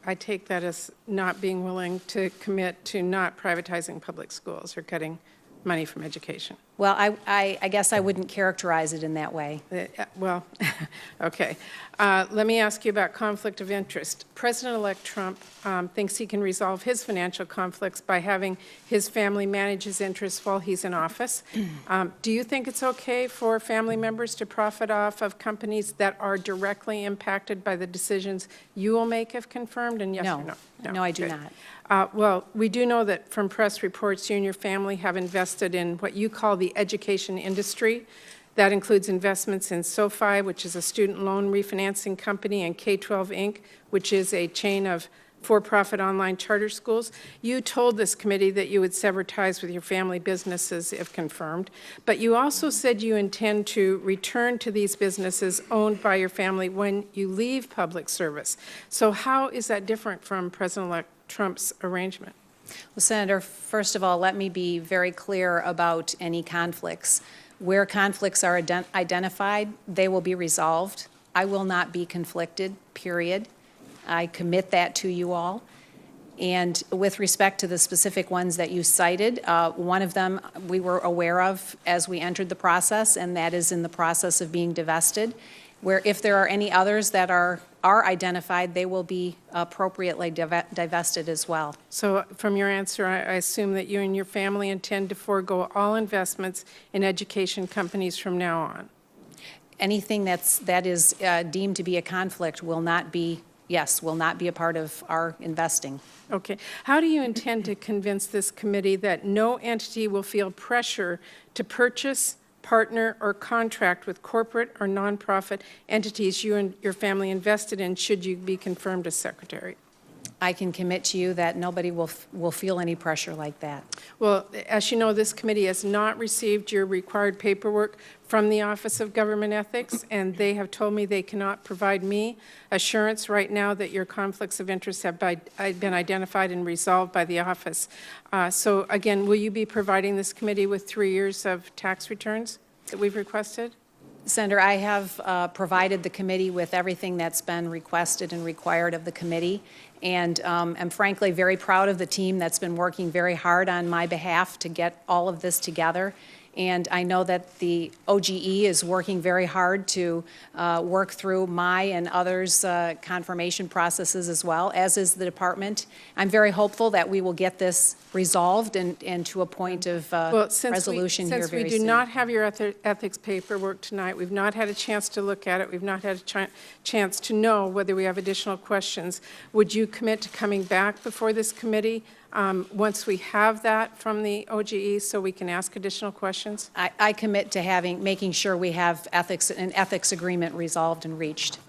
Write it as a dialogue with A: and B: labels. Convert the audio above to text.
A: I take that as not being willing to commit to not privatizing public schools or cutting money from education.
B: Well, I guess I wouldn't characterize it in that way.
A: Well, okay. Let me ask you about conflict of interest. President-elect Trump thinks he can resolve his financial conflicts by having his family manage his interests while he's in office. Do you think it's okay for family members to profit off of companies that are directly impacted by the decisions you will make if confirmed? And yes or no?
B: No, I do not.
A: Well, we do know that from press reports, you and your family have invested in what you call the education industry. That includes investments in SoFi, which is a student loan refinancing company, and K-12 Inc., which is a chain of for-profit online charter schools. You told this committee that you would sever ties with your family businesses if confirmed, but you also said you intend to return to these businesses owned by your family when you leave public service. So how is that different from President-elect Trump's arrangement?
B: Well, Senator, first of all, let me be very clear about any conflicts. Where conflicts are identified, they will be resolved. I will not be conflicted, period. I commit that to you all. And with respect to the specific ones that you cited, one of them we were aware of as we entered the process, and that is in the process of being divested. Where if there are any others that are identified, they will be appropriately divested as well.
A: So from your answer, I assume that you and your family intend to forego all investments in education companies from now on.
B: Anything that is deemed to be a conflict will not be a part of our investing.
A: Okay. How do you intend to convince this committee that no entity will feel pressure to purchase, partner, or contract with corporate or nonprofit entities you and your family invested in should you be confirmed as Secretary?
B: I can commit to you that nobody will feel any pressure like that.
A: Well, as you know, this committee has not received your required paperwork from the Office of Government Ethics, and they have told me they cannot provide me assurance right now that your conflicts of interest have been identified and resolved by the office. So again, will you be providing this committee with 3 years of tax returns that we've requested?
B: Senator, I have provided the committee with everything that's been requested and required of the committee, and I'm frankly very proud of the team that's been working very hard on my behalf to get all of this together. And I know that the OGE is working very hard to work through my and others' confirmation processes as well, as is the department. I'm very hopeful that we will get this resolved and to a point of resolution here very soon.
A: Since we do not have your ethics paperwork tonight, we've not had a chance to look at it, we've not had a chance to know whether we have additional questions. Would you commit to coming back before this committee once we have that from the OGE so we can ask additional questions?
B: I commit to making sure we have an ethics agreement resolved and reached.